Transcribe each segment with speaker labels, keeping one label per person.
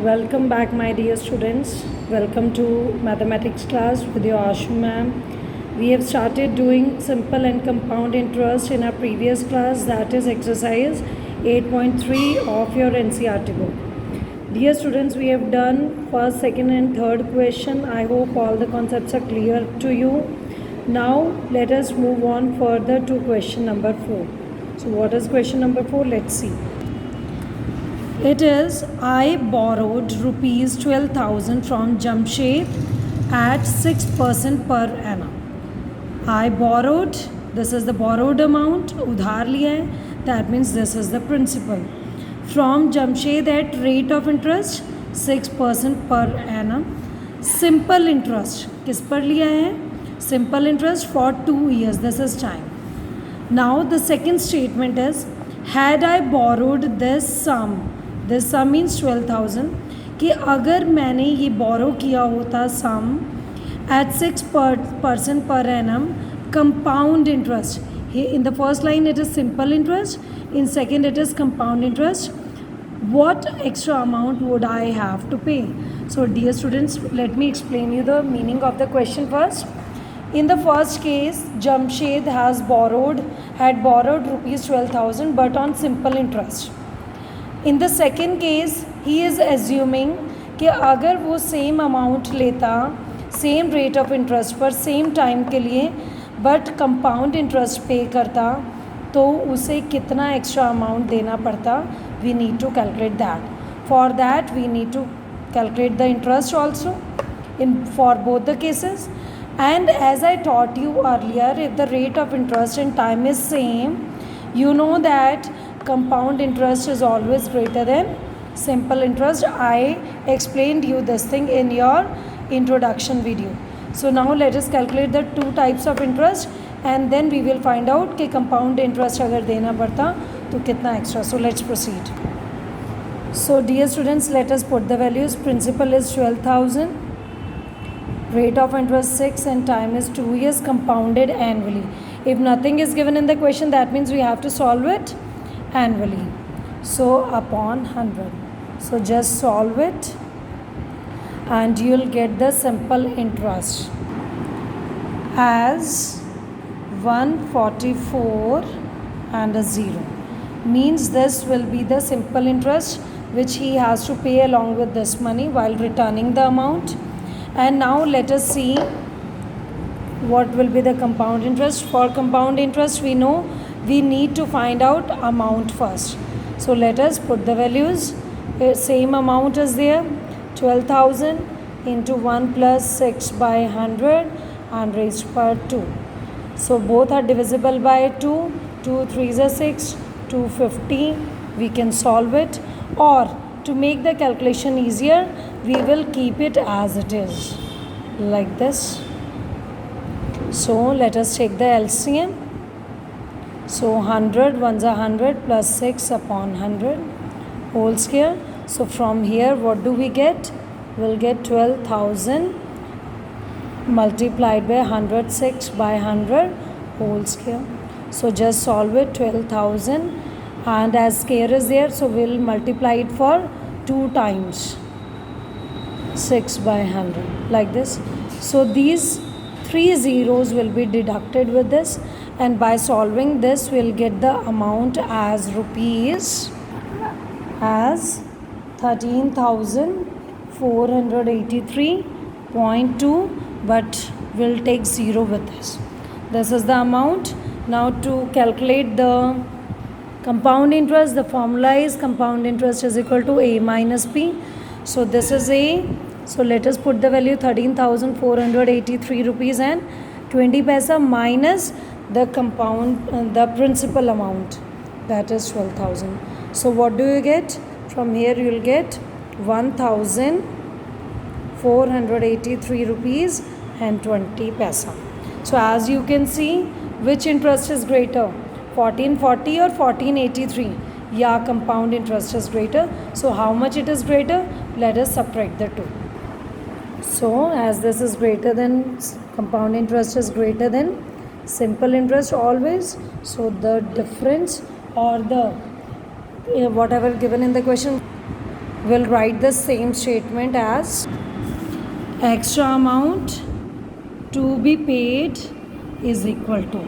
Speaker 1: Welcome back, my dear students. Welcome to mathematics class with your Ashu ma'am. We have started doing simple and compound interest in our previous class, that is exercise 8.3 of your NCERT book. Dear students, we have done first, second and third question. I hope all the concepts are clear to you. Now let us move on further to question number 4. So what is question number 4? Let's see. It is, I borrowed rupees 12,000 from Jamshed at 6% per annum. I borrowed, this is the borrowed amount, udhar liya hai, that means this is the principal. From Jamshed at rate of interest 6% per annum. Simple interest, किस पर लिया है? Simple interest for 2 years, this is time. Now the second statement is, had I borrowed this sum means 12,000, कि अगर मैंने ये borrow किया होता sum at 6% per annum compound interest. In the first line it is simple interest, in second it is compound interest. What extra amount would I have to pay? So dear students, let me explain you the meaning of the question first. In the first case, Jamshed had borrowed rupees 12,000 but on simple interest. In the second case, he is assuming कि अगर वो same amount लेता same rate of interest पर same time के लिए but compound interest पे करता तो उसे कितना एक्स्ट्रा अमाउंट देना पड़ता. We need to calculate that. For that we need to calculate the interest also in for both the cases. And as I taught you earlier, if the rate of interest and time is same, you know that compound interest is always greater than simple interest. I explained you this thing in your introduction video. So now let us calculate the two types of interest and then we will find out कि compound interest अगर देना पड़ता तो कितना extra. So let's proceed. So dear students, let us put the values. Principal is 12,000. Rate of interest 6 and time is 2 years compounded annually. If nothing is given in the question, that means we have to solve it annually. So upon 100. So just solve it and you will get the simple interest as 144 and a 0. Means this will be the simple interest which he has to pay along with this money while returning the amount. And now let us see what will be the compound interest. For compound interest, we know we need to find out amount first. So let us put the values. Same amount is there, 12,000 into 1 plus 6 by 100 and raised to power 2. So both are divisible by 2. 2 3s are 6, 250. We can solve it, or to make the calculation easier, we will keep it as it is, like this. So let us take the LCM. So 100, 1s are 100 plus 6 upon 100 whole square. So from here what do we get? We'll get 12,000 multiplied by 106 by 100 whole square. So just solve it. 12,000 and as square is there, so we'll multiply it for 2 times 6 by 100 like this. So these 3 zeros will be deducted with this, and by solving this we'll get the amount as rupees as 13,483.2, but we'll take 0 with this. This is the amount. Now to calculate the compound interest, the formula is compound interest is equal to A minus P. So this is A. So let us put the value 13,483 rupees and 20 paisa minus the compound, the principal amount, that is 12,000. So what do you get? From here you will get 1,483 rupees and 20 paisa. So as you can see, which interest is greater? 1440 or 1483? Yeah, compound interest is greater. So how much it is greater? Let us subtract the two. So as this is greater than, compound interest is greater than simple interest always, so the difference or the whatever given in the question we'll write the same statement as extra amount to be paid is equal to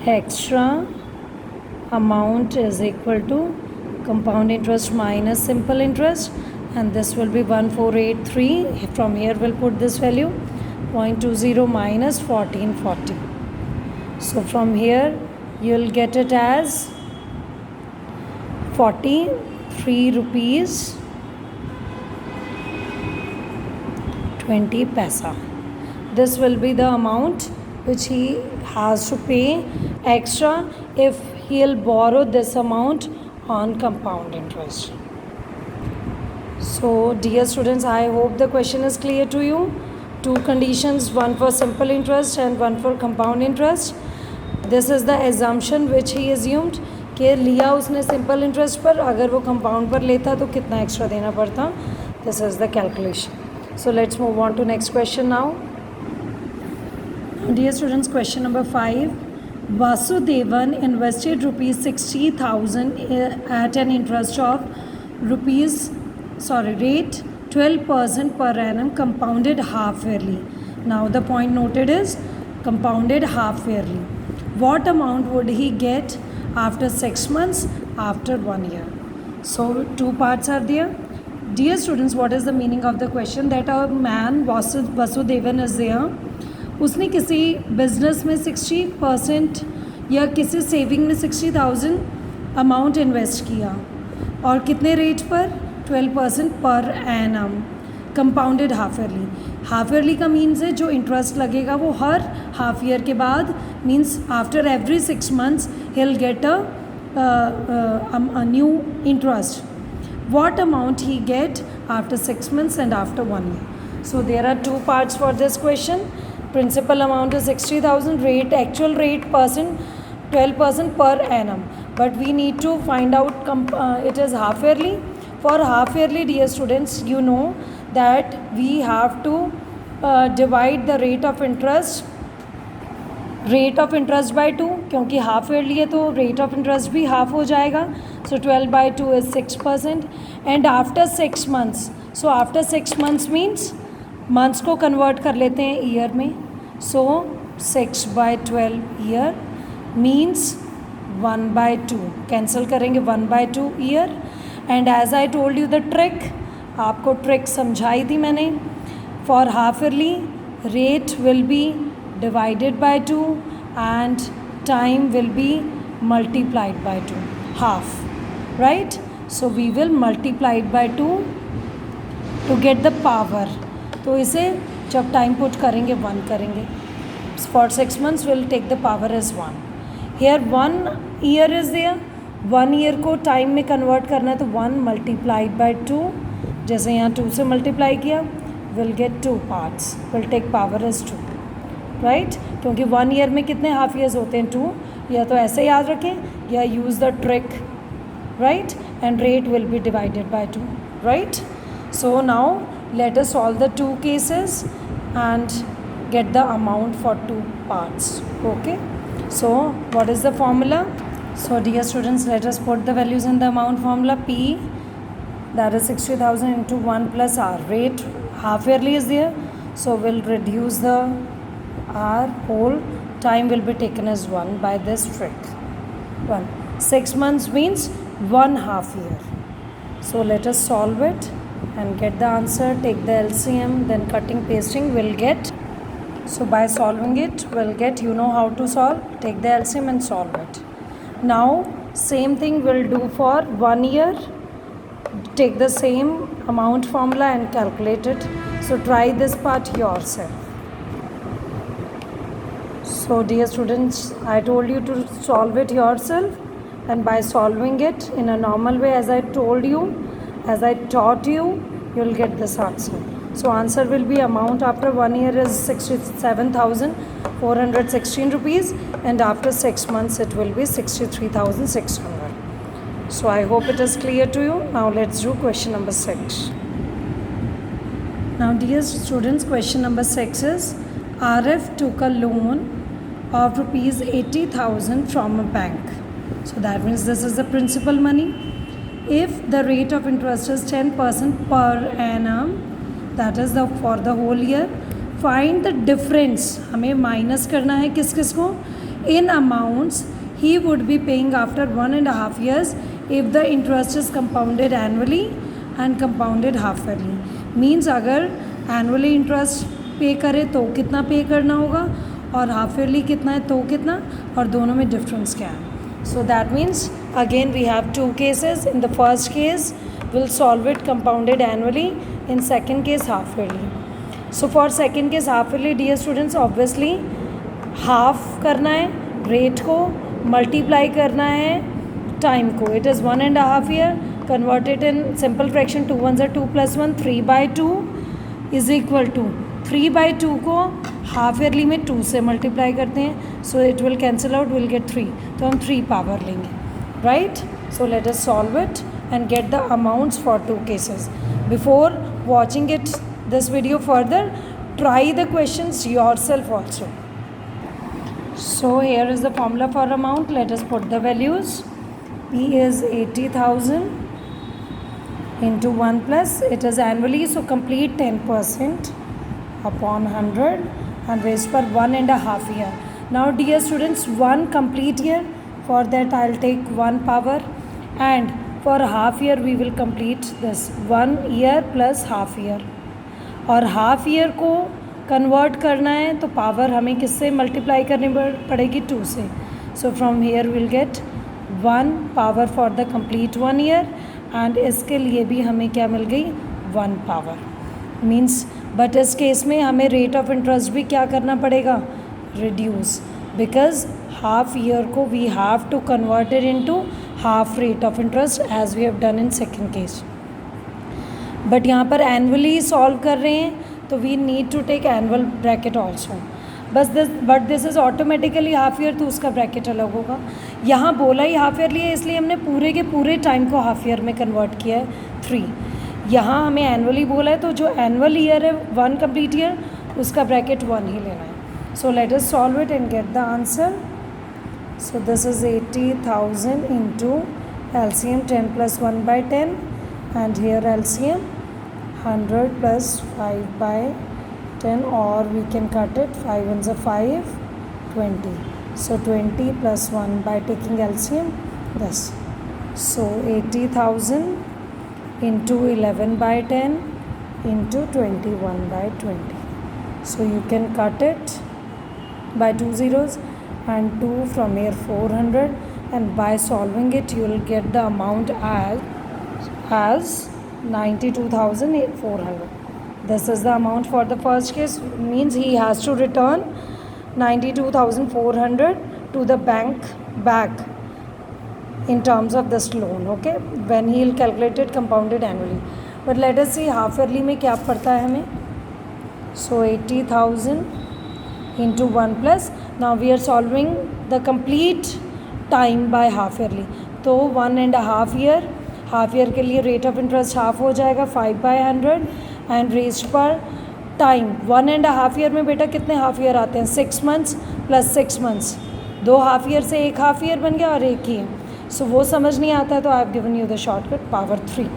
Speaker 1: extra amount is equal to compound interest minus simple interest, and this will be 1483. From here we'll put this value 0.20 minus 1440. So from here you'll get it as 43 rupees 20 paisa. This will be the amount which he has to pay extra if he'll borrow this amount on compound interest. So dear students, I hope the question is clear to you. Two conditions, one for simple interest and one for compound interest. This is the assumption which he assumed कि लिया उसने simple interest पर, अगर वो compound पर लेता तो कितना एक्स्ट्रा देना पड़ता. This is the calculation. So let's move on to next question now. Dear students, question number 5. Vasudevan invested rupees 60,000 at an interest of rate 12% per annum compounded half yearly. Now the point noted is compounded half yearly. What amount would he get after 6 months, after 1 year? So two parts are there. Dear students, what is the meaning of the question? That a man Vasudevan is there. उसने किसी business में 60% या किसी saving में 60,000 amount invest किया और कितने rate पर 12% per annum compounded half yearly. Half yearly का मीन्स है जो इंटरेस्ट लगेगा वो हर हाफ ईयर के बाद, means after every 6 months he'll get a new interest. What amount he get after 6 months and after 1 year? So there are two parts for this question. Principal amount is 60,000, rate actual rate percent 12% per annum, but we need to find out it is half yearly. For half yearly, dear students, you know that we have to divide the rate of interest by 2, क्योंकि half yearly है तो rate of interest भी half हो जाएगा. सो 12/2 is 6%. And after 6 months, so after 6 months means months को convert कर लेते हैं ईयर में. सो 6/12 ईयर मीन्स 1/2, कैंसिल करेंगे 1/2 year. And as I told you the trick, आपको ट्रिक समझाई थी मैंने. For half yearly rate will be divided by 2 and time will be multiplied by 2, half, right? So we will multiply it by 2 to get the power. तो इसे जब time put करेंगे 1 करेंगे. For 6 months we'll take the power as 1. Here 1 year is there. 1 year को time में convert करना है तो 1 multiplied by 2, जैसे यहाँ 2 से मल्टीप्लाई किया, we'll get 2 parts. We'll take power as 2. Right क्योंकि 1 ईयर में कितने हाफ ईयर्स होते हैं 2. या तो ऐसे याद रखें या use the trick, right. And rate will B divided by 2, right. So now let us solve the 2 cases and get the amount for 2 parts. Okay, so what is the formula? So dear students, let us put the values in the amount formula. P, that is 60,000 into 1 plus R. Rate half yearly is there, so we'll reduce the R whole. Time will be taken as 1 by this trick. 1. 6 months means 1 half year. So let us solve it and get the answer. Take the LCM, then cutting pasting will get. So by solving it we'll get, you know how to solve. Take the LCM and solve it. Now same thing we'll do for 1 year. Take the same amount formula and calculate it. So try this part yourself. So dear students, I told you to solve it yourself, and by solving it in a normal way as I told you, as I taught you, you will get this answer. So answer will be amount after 1 year is 67,416 rupees, and after 6 months it will be 63,600. So I hope it is clear to you. Now let's do question number 6. Now dear students, question number 6 is RF took a loan of rupees 80,000 from a bank. So that means this is the principal money. if the rate of interest is 10% per annum, that is the for the whole year, find the difference, हमें minus करना है किस किस को, in amounts he would be paying after 1.5 years if the interest is compounded annually and compounded half yearly. Means अगर annually interest पे करे तो कितना पे करना होगा और हाफ ईयरली कितना है तो कितना, और दोनों में डिफरेंस क्या है. So that means again we have two cases. In the first case we'll solve it compounded annually, in second case half yearly. So for second case half yearly, dear students, obviously half करना है rate को, multiply करना है time को. It is 1.5 year. Convert it in simple fraction. 2 ones are 2 plus 1. 3/2 is equal to 3/2 को half yearly में 2 से multiply करते हैं. So it will cancel out, will get 3. तो हम 3 पावर लेंगे, right. So let us solve it and get the amounts for two cases. Before watching it this video further, try the questions yourself also. So here is the formula for amount. Let us put the values. P is 80,000 into 1 plus, it is annually, so complete 10% upon 100 and raised per 1.5 year. Now dear students, one complete year, for that I'll take 1 power, and for half year we will complete this 1 year plus half year. और half year को convert करना है तो power हमें किससे multiply करनी पड़ेगी, 2 से. So from here will get 1 power for the complete 1 year, and इसके लिए भी हमें क्या मिल गई, 1 पावर. मीन्स बट इस केस में हमें रेट ऑफ इंटरेस्ट भी क्या करना पड़ेगा, रिड्यूस, बिकॉज हाफ ईयर को we have to convert it into half rate of interest as we have done in second case. But यहाँ पर एनुअली सॉल्व कर रहे हैं तो we need to take annual bracket also. But this is automatically half year, तो उसका bracket अलग होगा. यहाँ बोला ही हाफ ईयरली है, इसलिए हमने पूरे के पूरे टाइम को हाफ ईयर में कन्वर्ट किया है 3. यहाँ हमें एनुअली बोला है, तो जो एनुअल ईयर है 1 कंप्लीट ईयर, उसका ब्रैकेट 1 ही लेना है. सो let us solve it and get the answer. So this is 80,000 into LCM 10 plus 1/10, and here LCM 100 plus 5/10, or we can cut it, 5 ones are 5, 20. So 20 plus 1 by taking LCM, this. So 80,000 into 11/10 into 21/20. So you can cut it by 2 zeros, and 2 from here 400, and by solving it you will get the amount as 92,400. This is the amount for the first case. Means he has to return 92,400 to the bank back in terms of this loan, okay, when he will calculate it compounded annually. But let us see half yearly में क्या पड़ता है हमें. So 80,000 into 1 plus. Now we are solving the complete time by half yearly. तो 1.5 year, half year के लिए rate of interest half हो जाएगा 5/100, एंड रेस्ट पर टाइम 1.5 ईयर में बेटा कितने हाफ ईयर आते हैं, 6 months plus 6 months. 2 half year से 1 हाफ ईयर बन गया और 1 ही है. सो वो समझ नहीं आता है तो I have given you the shortcut power 3.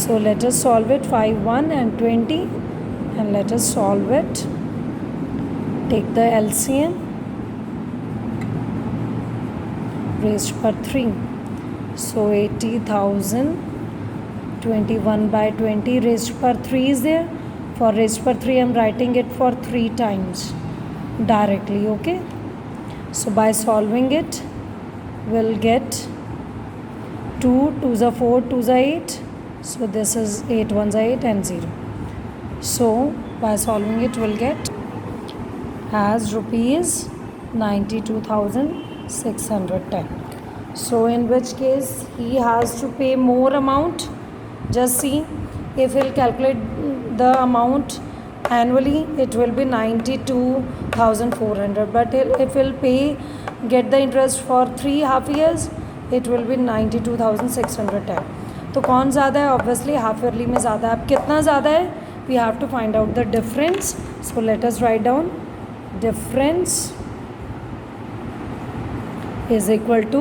Speaker 1: So let us solve it. 5, 1 and 20, and let us solve it. Take the LCM, raised per 3. So 80,000 21/20 raised per 3 is there. For raised per 3 I am writing it for 3 times directly, okay. So by solving it we'll get 2 2s are 4, 2s are 8. So this is 8 1s are 8 and 0. So by solving it we'll get as rupees 92,610. So in which case he has to pay more amount. Just see, if he'll calculate the amount annually it will be 92,400, but if he'll pay get the interest for 3 half years it will be 92,610. तो कौन ज़्यादा है, obviously half yearly में ज़्यादा है. अब कितना ज़्यादा है, we have to find out the difference. So let us write down difference is equal to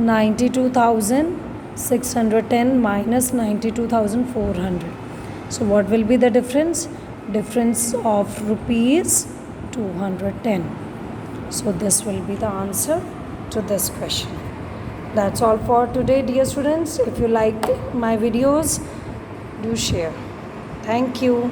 Speaker 1: 92,000 610 minus 92,400. So what will be the difference? Difference of rupees 210. So this will be the answer to this question. That's all for today, dear students. If you like my videos, do share. Thank you.